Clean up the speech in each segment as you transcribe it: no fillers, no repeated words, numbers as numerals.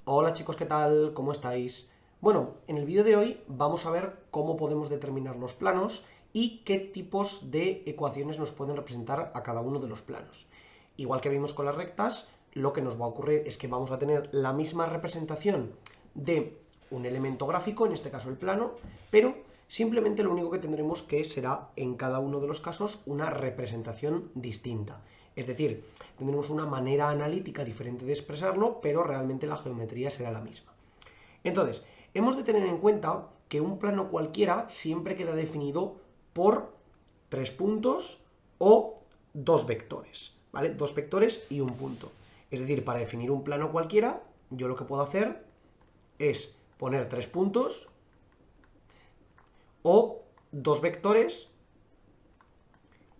Hola chicos, ¿qué tal? ¿Cómo estáis? Bueno, en el vídeo de hoy vamos a ver cómo podemos determinar los planos y qué tipos de ecuaciones nos pueden representar a cada uno de los planos. Igual que vimos con las rectas, lo que nos va a ocurrir es que vamos a tener la misma representación de un elemento gráfico, en este caso el plano, pero simplemente lo único que tendremos que será en cada uno de los casos una representación distinta. Es decir, tendremos una manera analítica diferente de expresarlo, pero realmente la geometría será la misma. Entonces, hemos de tener en cuenta que un plano cualquiera siempre queda definido por tres puntos o dos vectores, ¿vale? Dos vectores y un punto. Es decir, para definir un plano cualquiera, yo lo que puedo hacer es poner tres puntos o dos vectores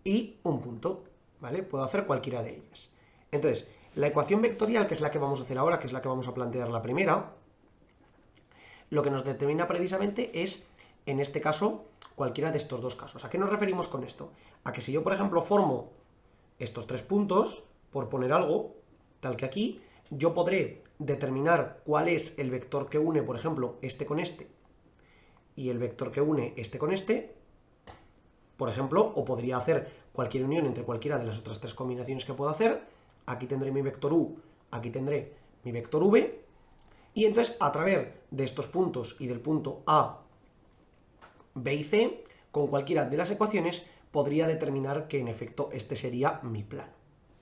y un punto, ¿vale? Puedo hacer cualquiera de ellas. Entonces, la ecuación vectorial, que es la que vamos a hacer ahora, que es la que vamos a plantear la primera, lo que nos determina precisamente es, en este caso, cualquiera de estos dos casos. ¿A qué nos referimos con esto? A que si yo, por ejemplo, formo estos tres puntos, por poner algo, tal que aquí, yo podré determinar cuál es el vector que une, por ejemplo, este con este, y el vector que une este con este, por ejemplo, o podría hacer cualquier unión entre cualquiera de las otras tres combinaciones que puedo hacer. Aquí tendré mi vector u, aquí tendré mi vector v, y entonces a través de estos puntos y del punto A, B y C, con cualquiera de las ecuaciones podría determinar que en efecto este sería mi plano,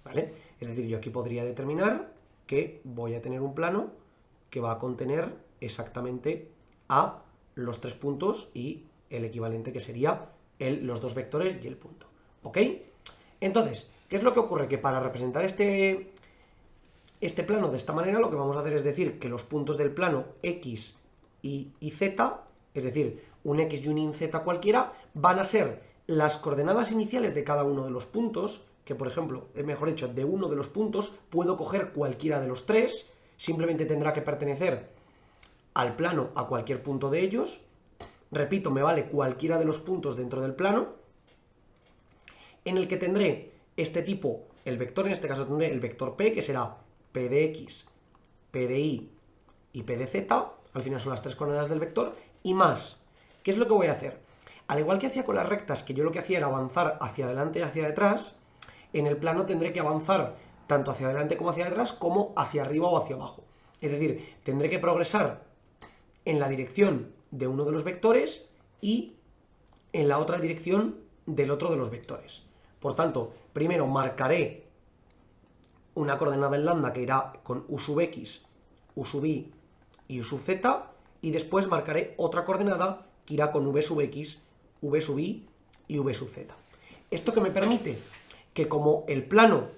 ¿vale? Es decir, yo aquí podría determinar que voy a tener un plano que va a contener exactamente a los tres puntos y el equivalente que sería los dos vectores y el punto, ¿ok? Entonces, ¿qué es lo que ocurre? Que para representar este plano de esta manera, lo que vamos a hacer es decir que los puntos del plano X y Z, es decir, un X y un Y Z cualquiera, van a ser las coordenadas iniciales de cada uno de los puntos, que por ejemplo, mejor dicho, de uno de los puntos, puedo coger cualquiera de los tres, simplemente tendrá que pertenecer al plano a cualquier punto de ellos. Repito, me vale cualquiera de los puntos dentro del plano, en el que tendré este tipo, el vector, en este caso tendré el vector P, que será P de X, P de Y y P de Z, al final son las tres coordenadas del vector, y más. ¿Qué es lo que voy a hacer? Al igual que hacía con las rectas, que yo lo que hacía era avanzar hacia adelante y hacia detrás, en el plano tendré que avanzar tanto hacia adelante como hacia detrás, como hacia arriba o hacia abajo. Es decir, tendré que progresar en la dirección de uno de los vectores y en la otra dirección del otro de los vectores. Por tanto, primero marcaré una coordenada en lambda que irá con u sub x, u sub y y u sub z, y después marcaré otra coordenada que irá con v sub x, v sub y y v sub z. ¿Esto que me permite? Que como el plano,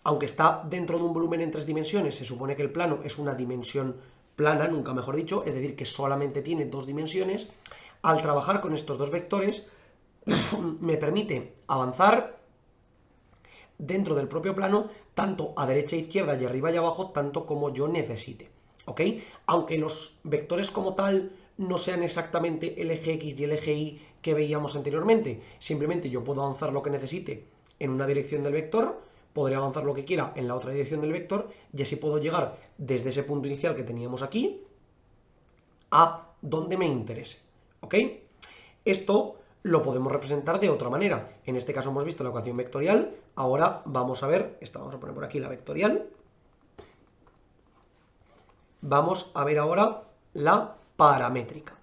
aunque está dentro de un volumen en tres dimensiones, se supone que el plano es una dimensión plana, nunca mejor dicho, es decir, que solamente tiene dos dimensiones, al trabajar con estos dos vectores, me permite avanzar dentro del propio plano, tanto a derecha e izquierda y arriba y abajo, tanto como yo necesite, ¿ok? Aunque los vectores como tal no sean exactamente el eje X y el eje Y que veíamos anteriormente, simplemente yo puedo avanzar lo que necesite en una dirección del vector, podré avanzar lo que quiera en la otra dirección del vector, y así puedo llegar desde ese punto inicial que teníamos aquí a donde me interese, ¿ok? Esto lo podemos representar de otra manera. En este caso hemos visto la ecuación vectorial, ahora vamos a ver, esta vamos a poner por aquí la vectorial, vamos a ver ahora la paramétrica.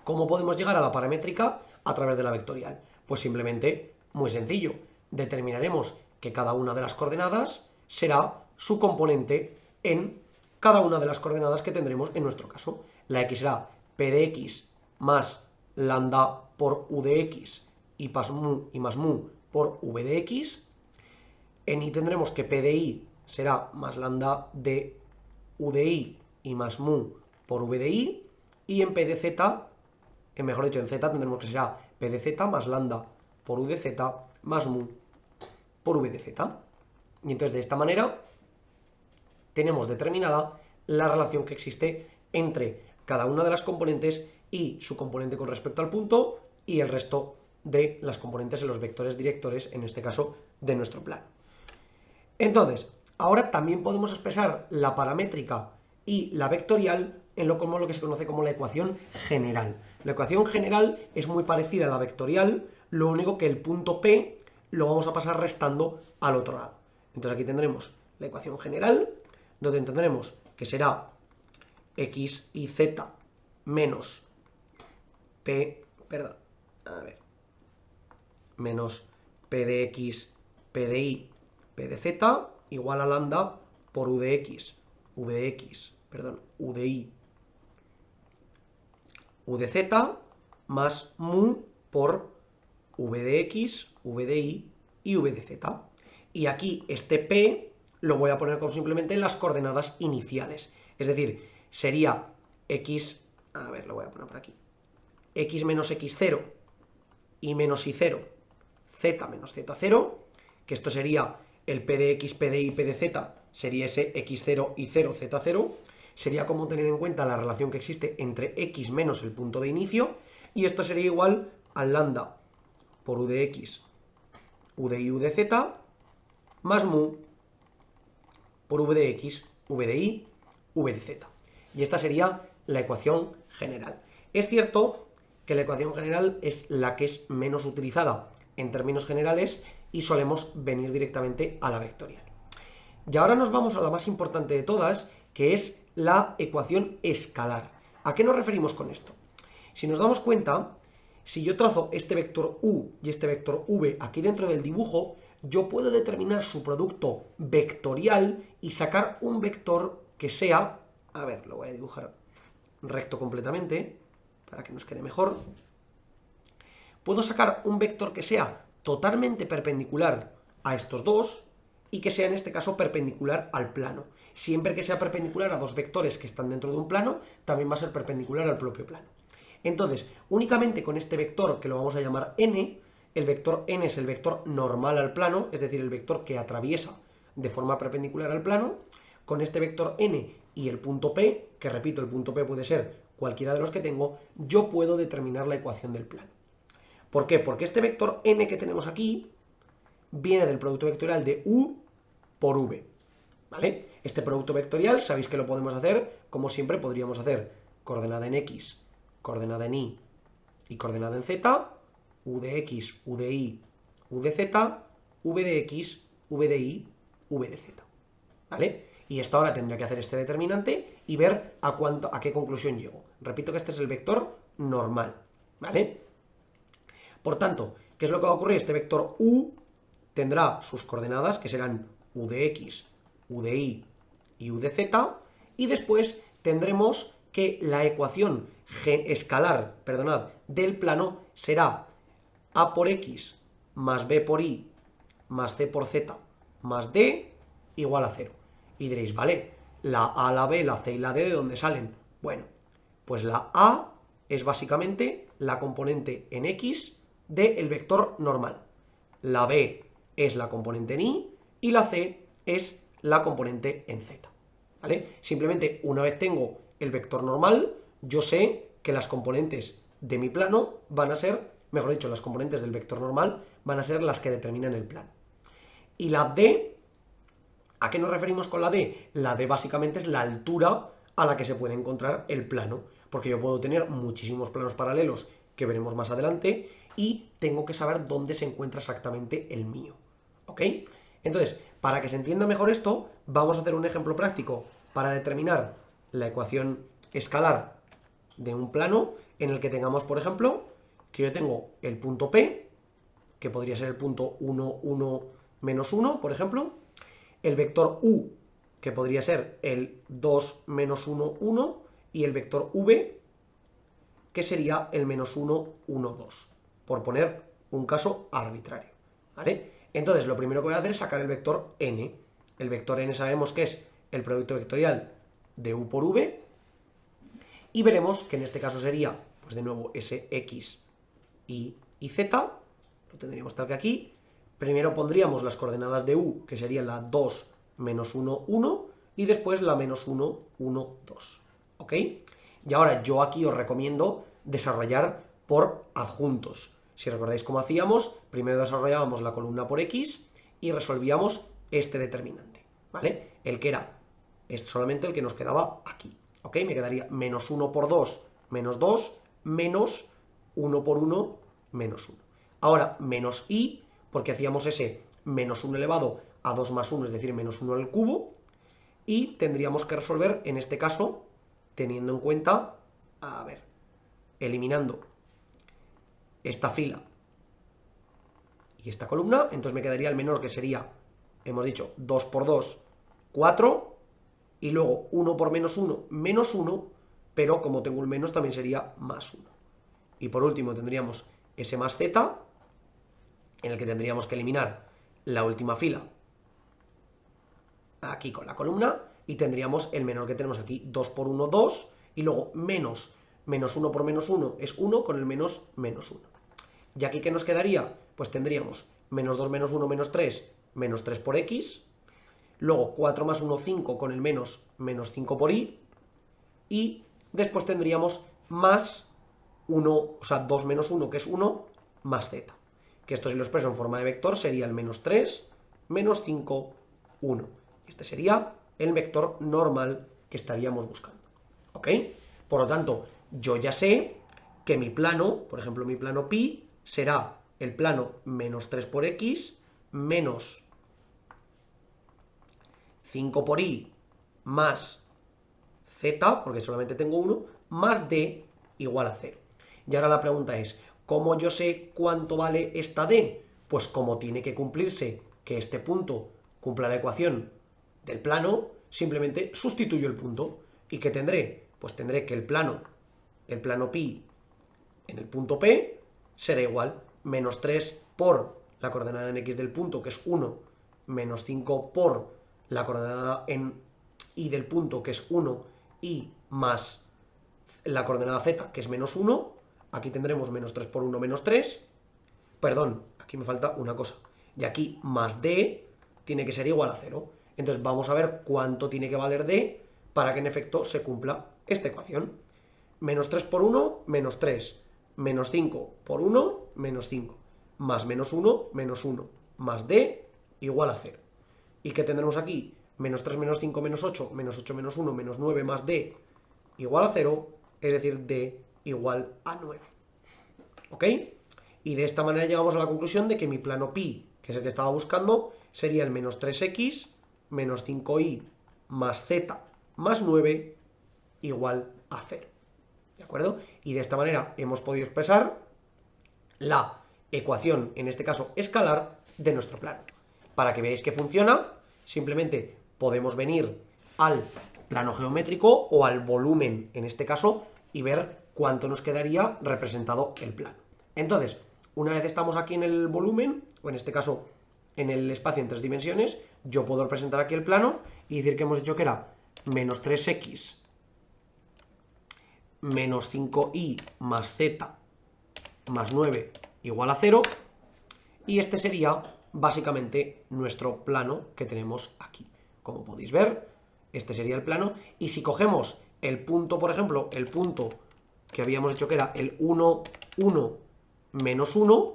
¿Cómo podemos llegar a la paramétrica? A través de la vectorial. Pues simplemente, muy sencillo, determinaremos que cada una de las coordenadas será su componente en cada una de las coordenadas que tendremos en nuestro caso. La x será p de x más lambda por u de x y más mu por v de x. En y tendremos que p de y será más lambda de u de y más mu por v de y. Y en p de z, mejor dicho, en z tendremos que será p de z más lambda por u de z más mu por v de z. Y entonces de esta manera tenemos determinada la relación que existe entre cada una de las componentes y su componente con respecto al punto y el resto de las componentes en los vectores directores, en este caso de nuestro plano. Entonces, Ahora también podemos expresar la paramétrica y la vectorial en lo que se conoce como la ecuación general. La ecuación general es muy parecida a la vectorial, lo único que el punto P lo vamos a pasar restando al otro lado. Entonces aquí tendremos la ecuación general, donde tendremos que será x y z menos p, perdón, menos p de x, p de y, p de z, igual a lambda por u de x, u de y, u de z, más mu por v de x, v de y y v de z. Y aquí este p lo voy a poner como simplemente las coordenadas iniciales. Es decir, sería x, lo voy a poner por aquí, x menos x0 y menos y0, z menos z0, que esto sería el p de x, p de y, p de z, sería ese x0, y0, z0, sería como tener en cuenta la relación que existe entre x menos el punto de inicio, y esto sería igual al lambda por u de x, u de y, u de z, más mu por v de x, v de y, v de z. Y esta sería la ecuación general. Es cierto que la ecuación general es la que es menos utilizada en términos generales y solemos venir directamente a la vectorial. Y ahora nos vamos a la más importante de todas, que es la ecuación escalar. ¿A qué nos referimos con esto? Si nos damos cuenta, si yo trazo este vector u y este vector v aquí dentro del dibujo, yo puedo determinar su producto vectorial y sacar un vector que sea, lo voy a dibujar recto completamente para que nos quede mejor. Puedo sacar un vector que sea totalmente perpendicular a estos dos y que sea en este caso perpendicular al plano. Siempre que sea perpendicular a dos vectores que están dentro de un plano, también va a ser perpendicular al propio plano. Entonces, únicamente con este vector, que lo vamos a llamar n, el vector n es el vector normal al plano, es decir, el vector que atraviesa de forma perpendicular al plano, con este vector n y el punto P, que repito, el punto P puede ser cualquiera de los que tengo, yo puedo determinar la ecuación del plano. ¿Por qué? Porque este vector n que tenemos aquí viene del producto vectorial de u por v, ¿vale? Este producto vectorial, sabéis que lo podemos hacer, como siempre podríamos hacer coordenada en x, coordenada en y y coordenada en z, u de x, u de y, u de z, v de x, v de y, v de z, ¿vale? Y esto ahora tendría que hacer este determinante y ver a qué conclusión llego. Repito que este es el vector normal, ¿vale? Por tanto, ¿qué es lo que va a ocurrir? Este vector u tendrá sus coordenadas, que serán u de x, u de y y u de z, y después tendremos que la ecuación escalar, del plano será a por x más b por y más c por z más d igual a 0. Y diréis, vale, la a, la b, la c y la d, ¿de dónde salen? Bueno, pues la a es básicamente la componente en x del vector normal. La b es la componente en y la c es la componente en z, ¿vale? Simplemente una vez tengo el vector normal, yo sé que las componentes de mi plano van a ser, mejor dicho, las componentes del vector normal van a ser las que determinan el plano. Y la d, ¿a qué nos referimos con la d? La d básicamente es la altura a la que se puede encontrar el plano, porque yo puedo tener muchísimos planos paralelos que veremos más adelante y tengo que saber dónde se encuentra exactamente el mío, ¿ok? Entonces, para que se entienda mejor esto, vamos a hacer un ejemplo práctico para determinar la ecuación escalar de un plano en el que tengamos, por ejemplo, que yo tengo el punto P, que podría ser el punto 1, 1, menos 1, por ejemplo, el vector U, que podría ser el 2, menos 1, 1, y el vector V, que sería el menos 1, 1, 2, por poner un caso arbitrario, ¿vale? Entonces, lo primero que voy a hacer es sacar el vector n. El vector n sabemos que es el producto vectorial de u por v, y veremos que en este caso sería, pues de nuevo, ese x, y z, lo tendríamos tal que aquí. Primero pondríamos las coordenadas de u, que serían la 2, menos 1, 1, y después la menos 1, 1, 2, ¿ok? Y ahora yo aquí os recomiendo desarrollar por adjuntos. Si recordáis cómo hacíamos, primero desarrollábamos la columna por x y resolvíamos este determinante, ¿vale? El que era, es solamente el que nos quedaba aquí, ¿ok? Me quedaría menos 1 por 2, menos 2, menos 1 por 1, menos 1. Ahora, menos i, porque hacíamos ese menos 1 elevado a 2 más 1, es decir, menos 1 al cubo, y tendríamos que resolver, en este caso, teniendo en cuenta, a ver, eliminando esta fila y esta columna, entonces me quedaría el menor, que sería, hemos dicho, 2 por 2, 4, y luego 1 por menos 1, menos 1, pero como tengo un menos también sería más 1. Y por último tendríamos s más z, en el que tendríamos que eliminar la última fila aquí con la columna, y tendríamos el menor que tenemos aquí, 2 por 1, 2, y luego menos 1 por menos 1 es 1, con el menos 1. ¿Y aquí qué nos quedaría? Pues tendríamos menos 2 menos 1 menos 3 por x, luego 4 más 1, 5, con el menos 5 por y, y después tendríamos más 1, o sea, 2 menos 1, que es 1, más z. Que esto, si lo expreso en forma de vector, sería el menos 3, menos 5, 1. Este sería el vector normal que estaríamos buscando, ¿ok? Por lo tanto, yo ya sé que mi plano, por ejemplo, mi plano pi, será el plano menos 3 por x, menos 5 por y, más z, porque solamente tengo 1, más d igual a 0. Y ahora la pregunta es, ¿cómo yo sé cuánto vale esta d? Pues como tiene que cumplirse que este punto cumpla la ecuación del plano, simplemente sustituyo el punto. ¿Y qué tendré? Pues tendré que el plano pi en el punto P será igual menos 3 por la coordenada en x del punto, que es 1, menos 5 por la coordenada en y del punto, que es 1, y más la coordenada z, que es menos 1. Aquí tendremos menos 3 por 1, menos 3. Perdón, aquí me falta una cosa. Y aquí más d tiene que ser igual a 0. Entonces vamos a ver cuánto tiene que valer d para que en efecto se cumpla esta ecuación. Menos 3 por 1, menos 3. Menos 5 por 1, menos 5. Más menos 1, menos 1. Más d igual a 0. ¿Y qué tendremos aquí? Menos 3 menos 5 menos 8, menos 8 menos 1, menos 9 más d igual a 0, es decir, d igual a 9. ¿Ok? Y de esta manera llegamos a la conclusión de que mi plano pi, que es el que estaba buscando, sería el menos 3x menos 5y más z más 9 igual a 0. ¿De acuerdo? Y de esta manera hemos podido expresar la ecuación, en este caso escalar, de nuestro plano. Para que veáis que funciona, simplemente podemos venir al plano geométrico o al volumen, en este caso, y ver cuánto nos quedaría representado el plano. Entonces, una vez estamos aquí en el volumen, o en este caso en el espacio en 3 dimensiones, yo puedo representar aquí el plano y decir que hemos dicho que era menos 3x menos 5y más z más 9 igual a 0, y este sería básicamente nuestro plano que tenemos aquí. Como podéis ver, este sería el plano, y si cogemos el punto, por ejemplo, el punto que habíamos hecho que era el 1, 1, menos 1,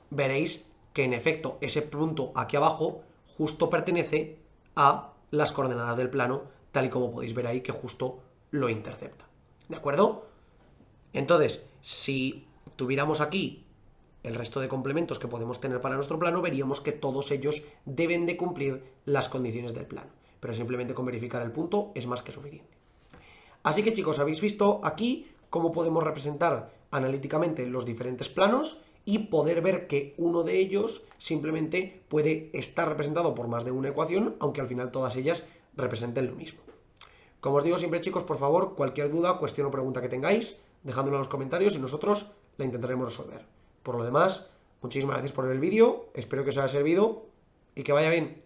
veréis que en efecto ese punto aquí abajo justo pertenece a las coordenadas del plano, tal y como podéis ver ahí que justo lo intercepta. ¿De acuerdo? Entonces, si tuviéramos aquí el resto de complementos que podemos tener para nuestro plano, veríamos que todos ellos deben de cumplir las condiciones del plano. Pero simplemente con verificar el punto es más que suficiente. Así que, chicos, habéis visto aquí cómo podemos representar analíticamente los diferentes planos y poder ver que uno de ellos simplemente puede estar representado por más de una ecuación, aunque al final todas ellas representen lo mismo. Como os digo siempre, chicos, por favor, cualquier duda, cuestión o pregunta que tengáis, dejádmelo en los comentarios y nosotros la intentaremos resolver. Por lo demás, muchísimas gracias por ver el vídeo, espero que os haya servido y que vaya bien.